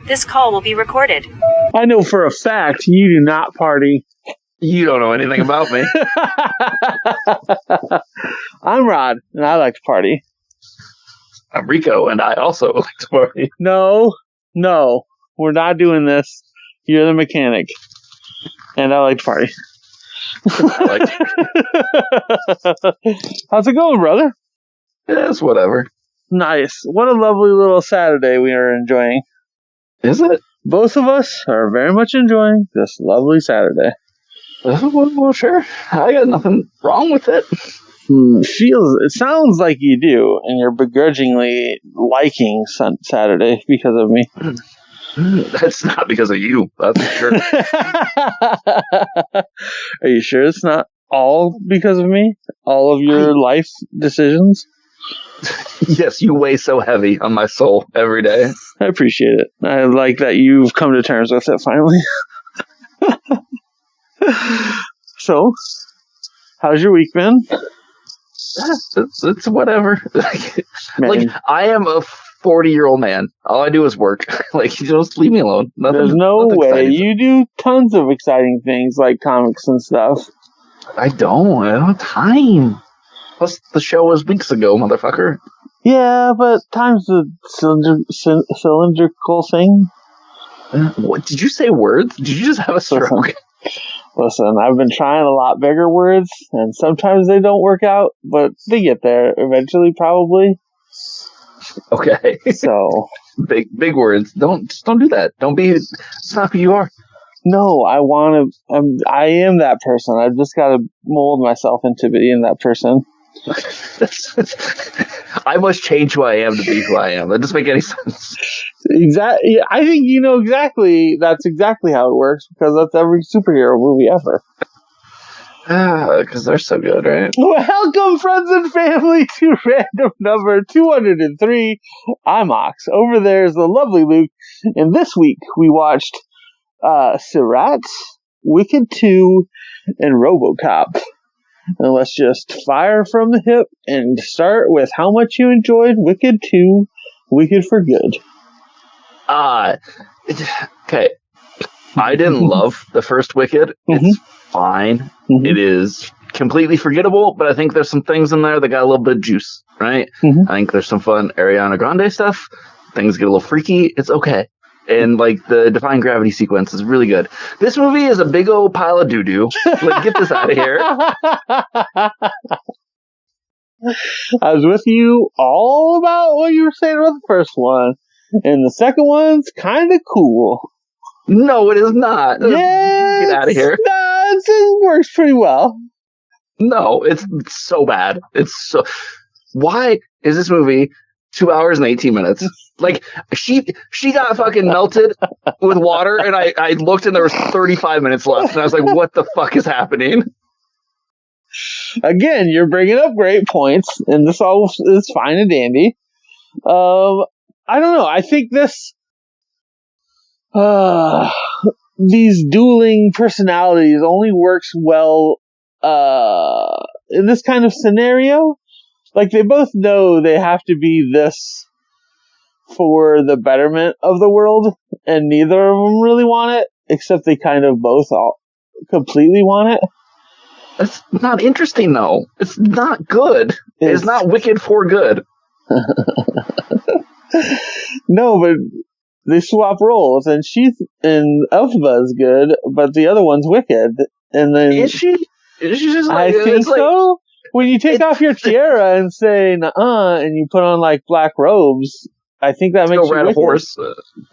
This call will be recorded. I know for a fact you do not party. You don't know anything about me. I'm Rod, and I like to party. I'm Rico, and I also like to party. No, we're not doing this. You're the mechanic, and I like to party. I like to. How's it going, brother? Yeah, it's whatever. Nice. What a lovely little Saturday we are enjoying. Is it? Both of us are very much enjoying this lovely Saturday. Well, sure. I got nothing wrong with it. It sounds like you do, and you're begrudgingly liking Saturday because of me. That's not because of you, that's for sure. Are you sure it's not all because of me? All of your life decisions? Yes, you weigh so heavy on my soul every day. I appreciate it. I like that you've come to terms with it finally. So, how's your week been? It's whatever. Like, I am a 40-year-old man. All I do is work. Like, just leave me alone. There's no way. You do tons of exciting things like comics and stuff. I don't have time. Plus, the show was weeks ago, motherfucker. Yeah, but time's a cylindrical thing. What? Did you say words? Did you just have a stroke? Listen, I've been trying a lot bigger words, and sometimes they don't work out, but they get there eventually, probably. Okay. So big words. Don't do that. Don't be. It's not who you are. No, I am that person. I've just got to mold myself into being that person. I must change who I am to be who I am. That doesn't make any sense. Exactly. I think you know exactly. That's exactly how it works because that's every superhero movie ever. Because they're so good, right? Welcome, friends and family, to random number 203. I'm Ox. Over there is the lovely Luke. And this week we watched Sirat, Wicked 2, and Robocop. And let's just fire from the hip and start with how much you enjoyed Wicked 2, Wicked for Good. Okay. I didn't love the first Wicked. It's fine. It is completely forgettable, but I think there's some things in there that got a little bit of juice, right? I think there's some fun Ariana Grande stuff. Things get a little freaky. It's okay. And, like, the Defying Gravity sequence is really good. This movie is a big old pile of doo-doo. Like, get this out of here. I was with you all about what you were saying about the first one. And the second one's kind of cool. No, it is not. Yeah, get out of here. It works pretty well. No, it's so bad. Why is this movie 2 hours and 18 minutes? Like, she got fucking melted with water, and I looked and there was 35 minutes left, and I was like, what the fuck is happening? Again, you're bringing up great points, and this all is fine and dandy. I don't know. I think these dueling personalities only works well in this kind of scenario. Like, they both know they have to be this for the betterment of the world, and neither of them really want it, except they kind of both completely want it. That's not interesting, though. It's not good. It's not Wicked for good. No, but they swap roles, and Elphaba is good, but the other one's Wicked. And then is she? Is she just like, I think so. When you take off your tiara and say "nuh-uh," and you put on like black robes, I think that makes you ride Wicked. A horse.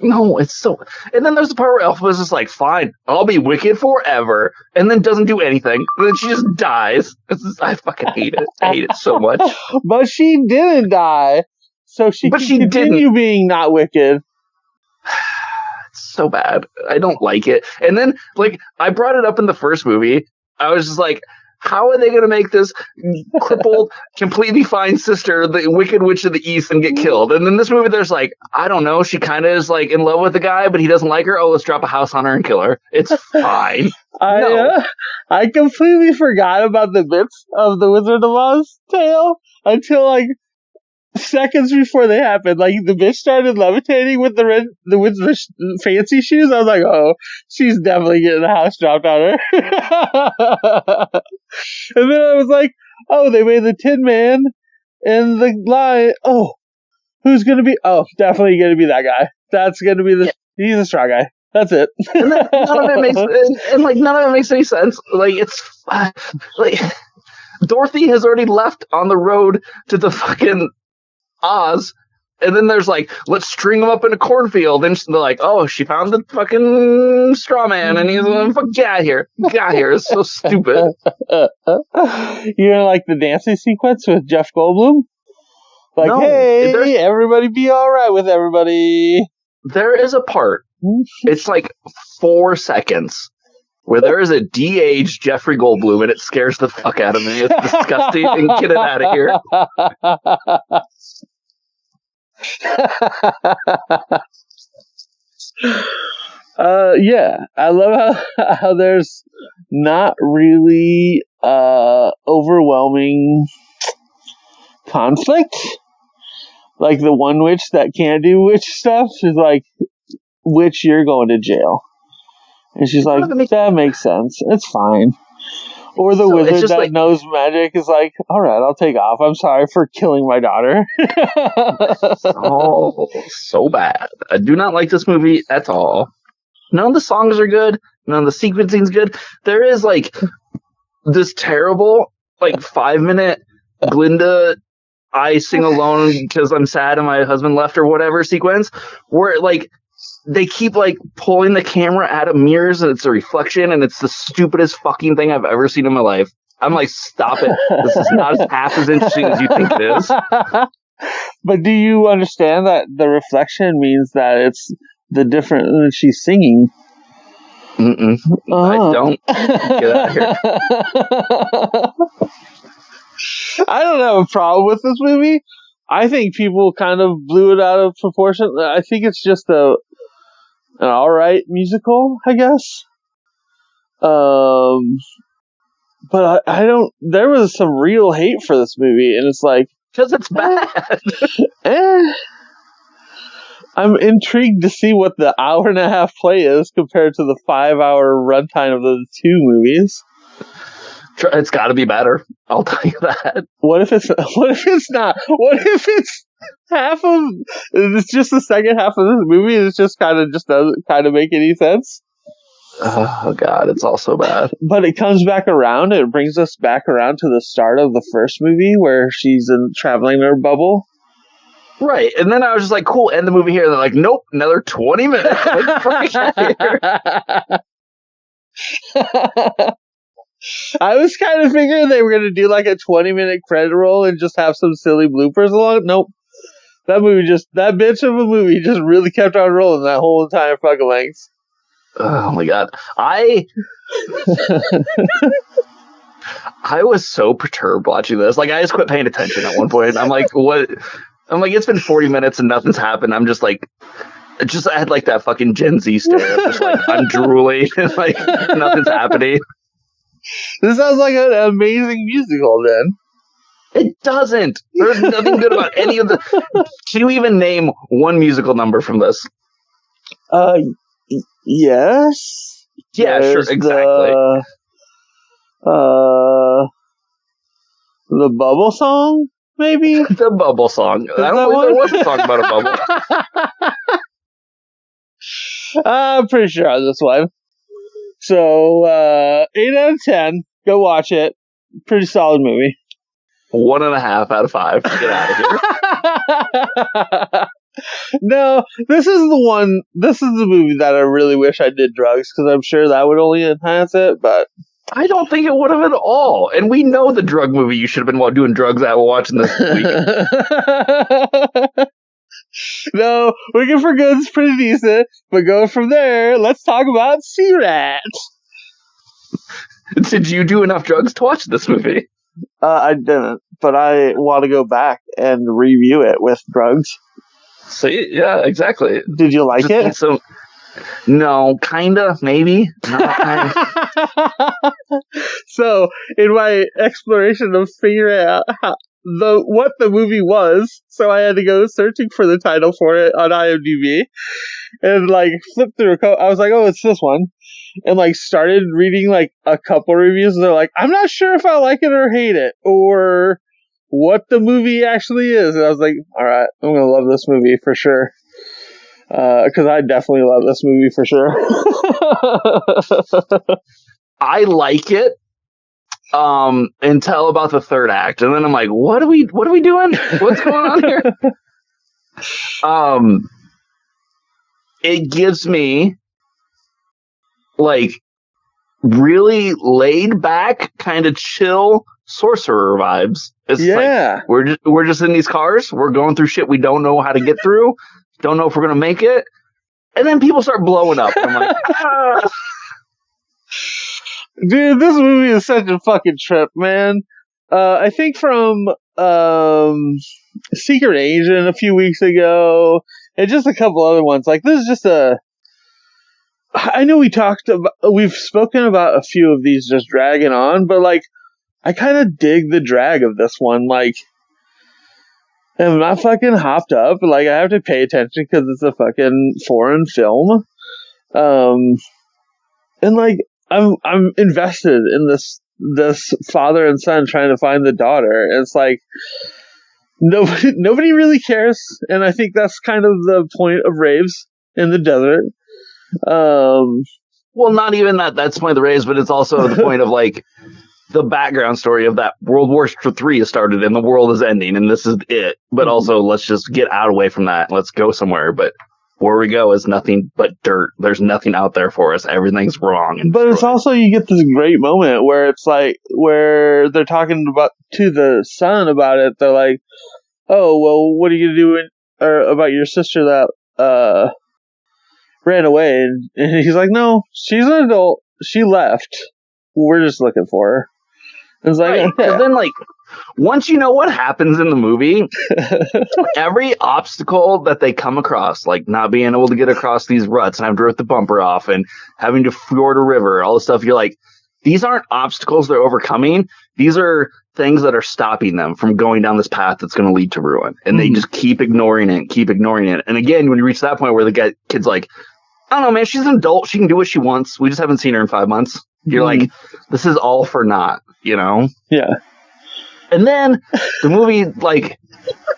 No, it's so. And then there's the part where Elphaba's just like, "Fine, I'll be Wicked forever," and then doesn't do anything. And then she just dies. I fucking hate it. I hate it so much. But she didn't die, so she can continue being not Wicked. It's so bad. I don't like it. And then, like, I brought it up in the first movie. I was just like, how are they going to make this crippled, completely fine sister the Wicked Witch of the East and get killed? And then this movie, there's like, I don't know, she kind of is like in love with the guy, but he doesn't like her. Oh, let's drop a house on her and kill her. It's fine. I completely forgot about the bits of the Wizard of Oz tale until like seconds before they happened, like the bitch started levitating with the fancy shoes. I was like, oh, she's definitely getting a house dropped on her. And then I was like, oh, they made the Tin Man and the Lion. Oh, who's gonna be? Oh, definitely gonna be that guy. That's gonna be he's a strong guy. That's it. And none of it makes none of it makes any sense. Like it's like Dorothy has already left on the road to the fucking Oz, and then there's like, let's string him up in a cornfield. And they're like, oh, she found the fucking straw man, and he's like, fuck, get out of here, get out of here. It's so stupid. You know, like the dancing sequence with Jeff Goldblum. Like, no, hey, everybody be all right with everybody. There is a part. It's like 4 seconds where there is a de-aged Jeffrey Goldblum, and it scares the fuck out of me. It's disgusting, and get it out of here. Yeah, I love how there's not really overwhelming conflict. Like the one witch that can't do witch stuff is like, witch, you're going to jail. And she's like, that makes sense. It's fine. Or the wizard that knows magic is like, all right, I'll take off. I'm sorry for killing my daughter. Oh, so bad. I do not like this movie at all. None of the songs are good. None of the sequencing's good. There is like this terrible, like 5-minute Glinda, I sing alone because I'm sad and my husband left or whatever sequence where like they keep like pulling the camera out of mirrors and it's a reflection and it's the stupidest fucking thing I've ever seen in my life. I'm like, stop it. This is not half as interesting as you think it is. But do you understand that the reflection means that it's the different that she's singing? I don't. Get out of here. I don't have a problem with this movie. I think people kind of blew it out of proportion. I think it's just an alright musical, I guess. But I don't. There was some real hate for this movie, and it's like, because it's bad. I'm intrigued to see what the 1.5-hour play is compared to the 5-hour runtime of the two movies. It's got to be better. I'll tell you that. What if it's not? What if it's half of? It's just the second half of this movie. It just doesn't make any sense. Oh God, it's all so bad. But it comes back around. It brings us back around to the start of the first movie where she's traveling in her bubble. Right, and then I was just like, "Cool, end the movie here." And they're like, "Nope, another 20 minutes." Like, I was kind of figuring they were going to do like a 20-minute credit roll and just have some silly bloopers along. Nope. That bitch of a movie just really kept on rolling that whole entire fucking length. Oh my God. I was so perturbed watching this. Like, I just quit paying attention at one point. I'm like, what? I'm like, it's been 40 minutes and nothing's happened. I'm just like, I had like that fucking Gen Z stare. Just like, I'm drooling and like, nothing's happening. This sounds like an amazing musical, then. It doesn't. There's nothing good about any of the... Can you even name one musical number from this? Yes. Yeah, there's sure, exactly. The Bubble Song, maybe? The Bubble Song. I don't believe there was a song about a bubble. I'm pretty sure on this one. So, 8 out of 10. Go watch it. Pretty solid movie. 1.5 out of 5. Get out of here. No, this is the movie that I really wish I did drugs, because I'm sure that would only enhance it, but... I don't think it would have at all. And we know the drug movie you should have been doing drugs at while watching this week. No, Wicked for Good's pretty decent, but going from there, let's talk about Sirat. Did you do enough drugs to watch this movie? I didn't, but I want to go back and review it with drugs. See, yeah, exactly. Did you like it? No, kinda, maybe. Not kinda. So, in my exploration of figuring out what the movie was, so I had to go searching for the title for it on IMDb, and like flipped through I was like, oh, it's this one, and like started reading like a couple reviews, and they're like, I'm not sure if I like it or hate it, or what the movie actually is, and I was like, all right, I'm gonna love this movie for sure, because I definitely love this movie for sure. I like it until about the third act, and then I'm like, what are we doing? What's going on here? It gives me like really laid back, kind of chill sorcerer vibes. It's like we're just in these cars, we're going through shit we don't know how to get through, don't know if we're gonna make it, and then people start blowing up. And I'm like, ah. Dude, this movie is such a fucking trip, man. I think from Secret Agent a few weeks ago, and just a couple other ones. Like, this is just I know we've spoken about a few of these just dragging on, but like, I kind of dig the drag of this one. Like, I'm not fucking hopped up. Like, I have to pay attention because it's a fucking foreign film. And like, I'm invested in this father and son trying to find the daughter. It's like nobody really cares, and I think that's kind of the point of raves in the desert. Well, not even that. That's the point of the raves, but it's also the point of like the background story of that World War III has started and the world is ending, and this is it. But also, let's just get away from that. Let's go somewhere. But where we go is nothing but dirt. There's nothing out there for us. Everything's wrong. But it's also, you get this great moment where it's like, where they're talking to the son about it. They're like, oh, well, what are you going to do about your sister that ran away? And he's like, no, she's an adult. She left. We're just looking for her. It's like, right. Okay. And then, like, once you know what happens in the movie, every obstacle that they come across, like not being able to get across these ruts and having to rip the bumper off and having to ford a river, all this stuff, you're like, these aren't obstacles they're overcoming. These are things that are stopping them from going down this path that's going to lead to ruin. And they just keep ignoring it. And again, when you reach that point where the kid's like, I don't know, man, she's an adult. She can do what she wants. We just haven't seen her in 5 months. You're like, this is all for naught, you know? Yeah. And then the movie, like,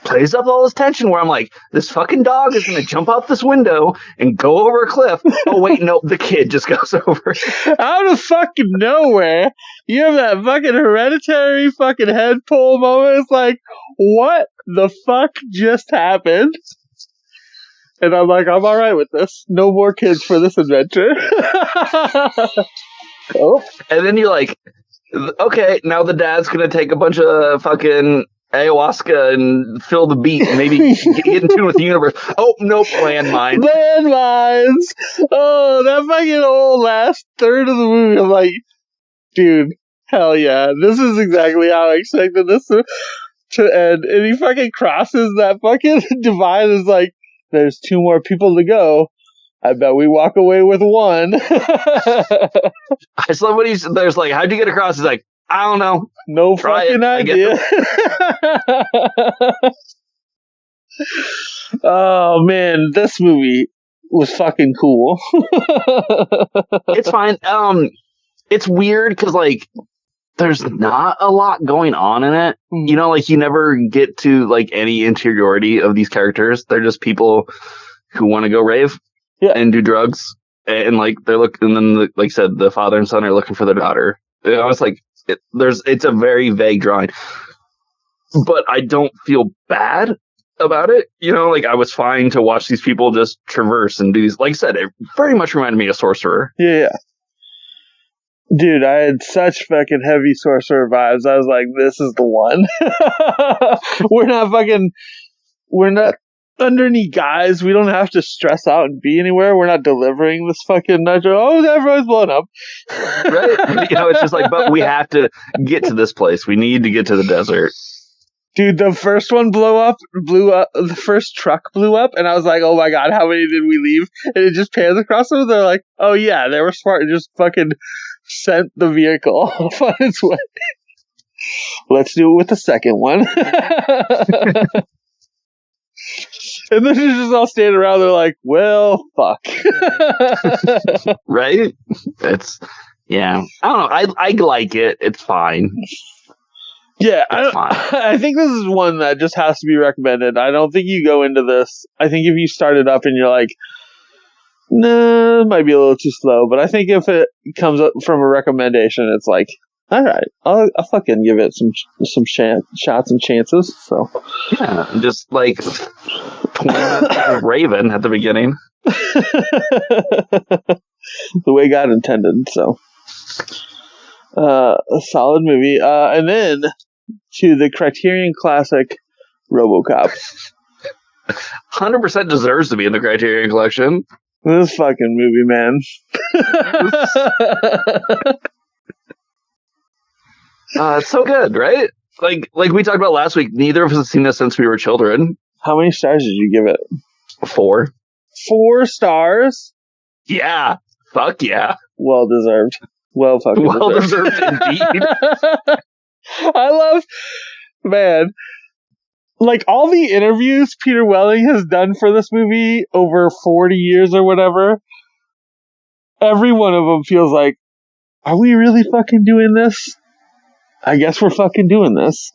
plays up all this tension where I'm like, this fucking dog is going to jump out this window and go over a cliff. Oh, wait, no, the kid just goes over. Out of fucking nowhere, you have that fucking Hereditary fucking head pull moment. It's like, what the fuck just happened? And I'm like, I'm alright with this. No more kids for this adventure. Oh. And then you're like, okay, now the dad's gonna take a bunch of fucking ayahuasca and fill the beat, maybe get in tune with the universe. Oh, nope, landmines. Landmines! Oh, that fucking whole last third of the movie, I'm like, dude, hell yeah, this is exactly how I expected this to end. And he fucking crosses that fucking divide, is like, there's 2 more people to go. I bet we walk away with 1. I saw what there's like, how'd you get across? He's like, I don't know. No fucking idea. Oh man, this movie was fucking cool. It's fine. It's weird because like there's not a lot going on in it. You know, like you never get to like any interiority of these characters. They're just people who want to go rave. Yeah. And do drugs, and like they're looking, and then like I said, the father and son are looking for their daughter. You know, it's like it's a very vague drawing, but I don't feel bad about it. You know, like I was fine to watch these people just traverse and do these. Like I said, it very much reminded me of Sorcerer. Yeah. Dude, I had such fucking heavy Sorcerer vibes. I was like, this is the one. We're not underneath guys. We don't have to stress out and be anywhere. We're not delivering this fucking nitro. Oh, everyone's blown up. Right? You know, it's just like, but we have to get to this place. We need to get to the desert. Dude, the first one blew up. The first truck blew up, and I was like, oh my god, how many did we leave? And it just pans across them. They're like, oh yeah, they were smart and just fucking sent the vehicle on its way. Let's do it with the second one. And then they're just all standing around. They're like, well, fuck. Right? It's, yeah. I don't know. I like it. It's fine. Yeah, I think this is one that just has to be recommended. I don't think you go into this. I think if you start it up and you're like, nah, it might be a little too slow. But I think if it comes up from a recommendation, it's like, all right, I'll fucking give it some shots and chances. So yeah, just like 20 minutes of Raven at the beginning. The way God intended. So a solid movie. And then to the Criterion Classic Robocop. 100% deserves to be in the Criterion Collection. This fucking movie, man. It's so good, right? Like we talked about last week, neither of us have seen this since we were children. How many stars did you give it? 4. 4 stars? Yeah. Fuck yeah. Well deserved. Well deserved indeed. I love, man, like all the interviews Peter Welling has done for this movie over 40 years or whatever, every one of them feels like, are we really fucking doing this? I guess we're fucking doing this.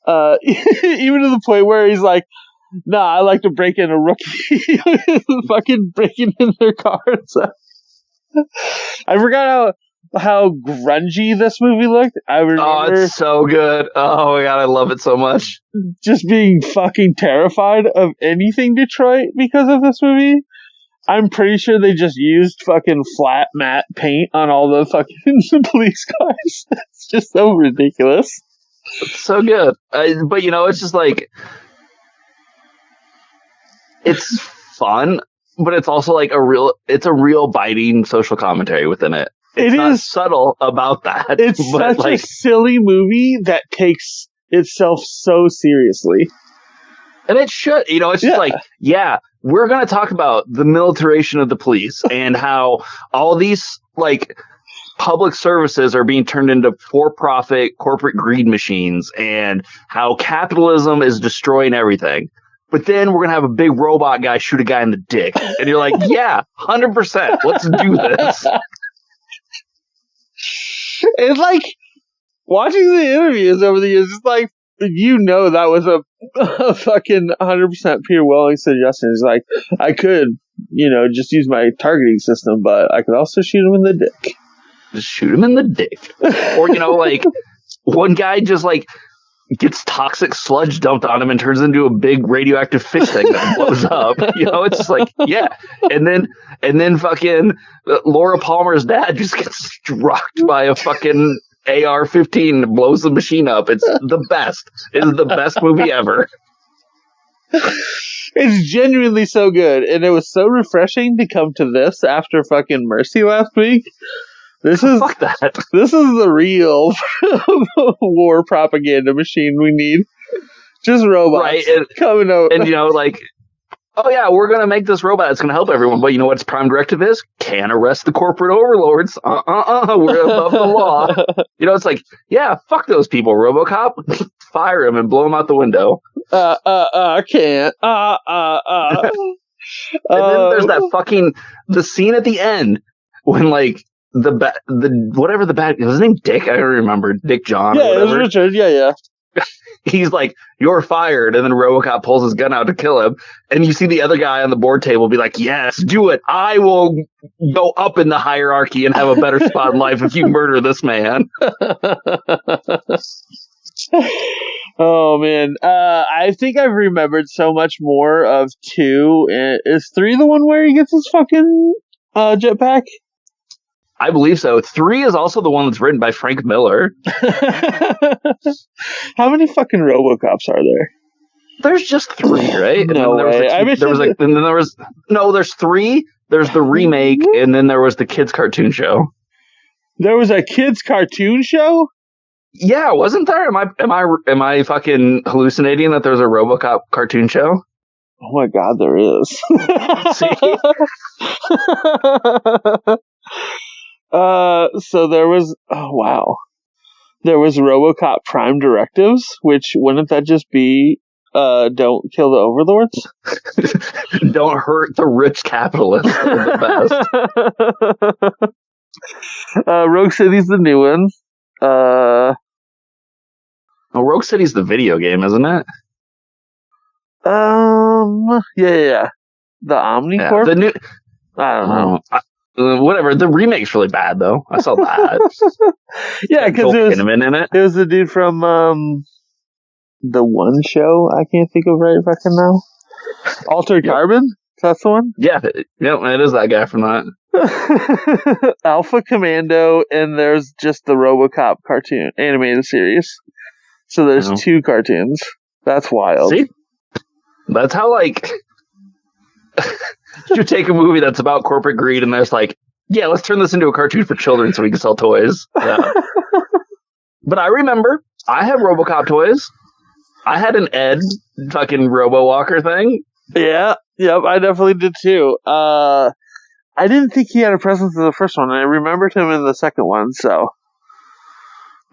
Even to the point where he's like, nah, I like to break in a rookie. Fucking breaking in their cars. I forgot how grungy this movie looked. I remember. Oh, it's so good. Oh my god, I love it so much. Just being fucking terrified of anything Detroit because of this movie. I'm pretty sure they just used fucking flat matte paint on all the fucking police cars. It's just so ridiculous. It's so good. But it's just like, it's fun, but it's also like a real biting social commentary within it. It's not subtle about that. It's such a silly movie that takes itself so seriously. And it should, it's just like, yeah, we're going to talk about the militarization of the police and how all these like public services are being turned into for-profit corporate greed machines and how capitalism is destroying everything. But then we're going to have a big robot guy shoot a guy in the dick. And you're like, yeah, 100%. Let's do this. It's like watching the interviews over the years. It's like, that was a fucking 100% Peter Welling suggestion. It's like, I could, just use my targeting system, but I could also shoot him in the dick. Just shoot him in the dick. Or, like, one guy just, like, gets toxic sludge dumped on him and turns into a big radioactive fish thing that blows up. It's just like, yeah. And then fucking Laura Palmer's dad just gets rocked by a fucking AR-15 and blows the machine up. It's the best. It's the best movie ever. It's genuinely so good. And it was so refreshing to come to this after fucking Mercy last week. Fuck that. This is the real war propaganda machine we need. Just robots coming out. And, like, oh yeah, we're going to make this robot. It's going to help everyone. But you know what its prime directive is? Can't arrest the corporate overlords. We're above the law. It's like, yeah, fuck those people, Robocop. Fire him and blow him out the window. I can't. And then there's the scene at the end when, like, whatever the bad, was his name Dick? I don't remember. Dick John. Yeah, it was Richard. Yeah. He's like, you're fired. And then Robocop pulls his gun out to kill him. And you see the other guy on the board table be like, yes, do it. I will go up in the hierarchy and have a better spot in life if you murder this man. Oh, man. I think I've remembered so much more of 2. Is 3 the one where he gets his fucking jetpack? I believe so. 3 is also the one that's written by Frank Miller. How many fucking Robocops are there? There's just 3, right? No way. There's 3. There's the remake, and then there was the kids' cartoon show. There was a kids' cartoon show? Yeah, wasn't there? Am I fucking hallucinating that there's a Robocop cartoon show? Oh my god, there is. See? So there was, oh wow. there was RoboCop Prime Directives, which wouldn't that just be don't kill the overlords? Don't hurt the rich capitalists. The best. Rogue City's the new one. Rogue City's the video game, isn't it? Yeah. The Omnicorp? Yeah, the new. I don't know. Whatever. The remake's really bad, though. I saw that. Yeah, because it was the dude from the one show I can't think of right fucking now. Altered Carbon? That's the one? Yeah, it is that guy from that. Alpha Commando, and there's just the RoboCop cartoon animated series. So there's 2 cartoons. That's wild. See? That's how, like, you take a movie that's about corporate greed and there's like, yeah, let's turn this into a cartoon for children so we can sell toys. Yeah. But I remember, I had RoboCop toys. I had an Ed fucking RoboWalker thing. Yeah, yep, I definitely did too. I didn't think he had a presence in the first one, and I remembered him in the second one, so.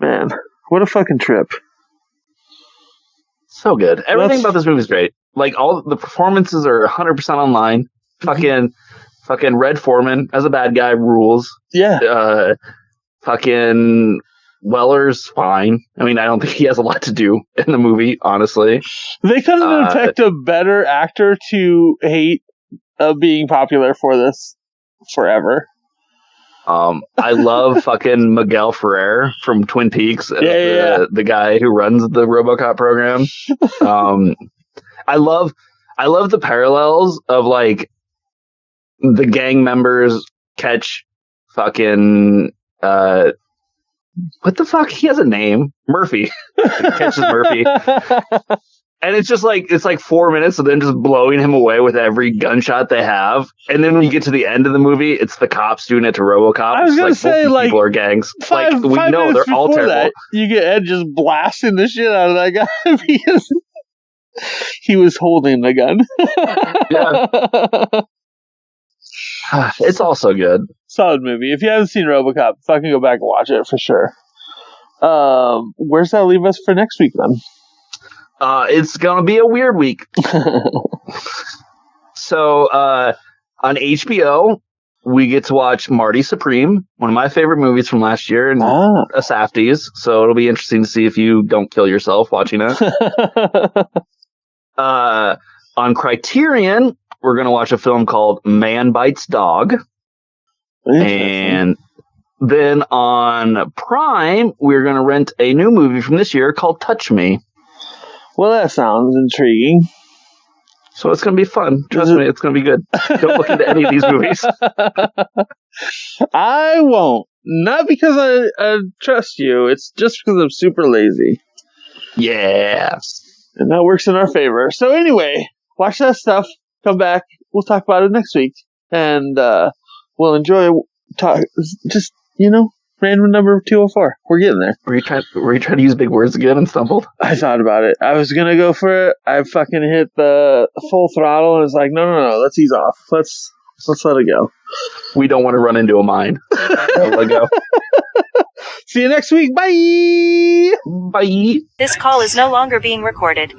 Man, what a fucking trip. So good. Everything about this movie is great. Like, all the performances are 100% online. Fucking Red Foreman as a bad guy rules. Yeah. Fucking Weller's fine. I mean, I don't think he has a lot to do in the movie, honestly. They couldn't have picked a better actor to hate being popular for this forever. I love fucking Miguel Ferrer from Twin Peaks. The guy who runs the RoboCop program. I love the parallels of, like, the gang members catch fucking what the fuck? He has a name. Murphy. He catches Murphy. And it's just like, it's like 4 minutes of them just blowing him away with every gunshot they have. And then when you get to the end of the movie, it's the cops doing it to RoboCop. I was going to say, like, people are gangs. Five we know they're all terrible. That, you get Ed just blasting the shit out of that guy because he was holding the gun. Yeah. It's also good. Solid movie. If you haven't seen RoboCop, fucking go back and watch it for sure. Where's that leave us for next week then? It's gonna be a weird week. So on HBO, we get to watch Marty Supreme, one of my favorite movies from last year, and a Safdie's. So it'll be interesting to see if you don't kill yourself watching it. On Criterion, we're gonna watch a film called Man Bites Dog. And then on Prime, we're going to rent a new movie from this year called Touch Me. Well, that sounds intriguing. So it's going to be fun. Trust me, it's going to be good. Don't look into any of these movies. I won't. Not because I trust you. It's just because I'm super lazy. Yeah. And that works in our favor. So anyway, watch that stuff. Come back. We'll talk about it next week. And, we'll enjoy just, random number 204. We're getting there. Were you trying to use big words again and stumbled? I thought about it. I was going to go for it. I fucking hit the full throttle and it's like, no. Let's ease off. Let's let it go. We don't want to run into a mine. Let it go. See you next week. Bye. Bye. This call is no longer being recorded.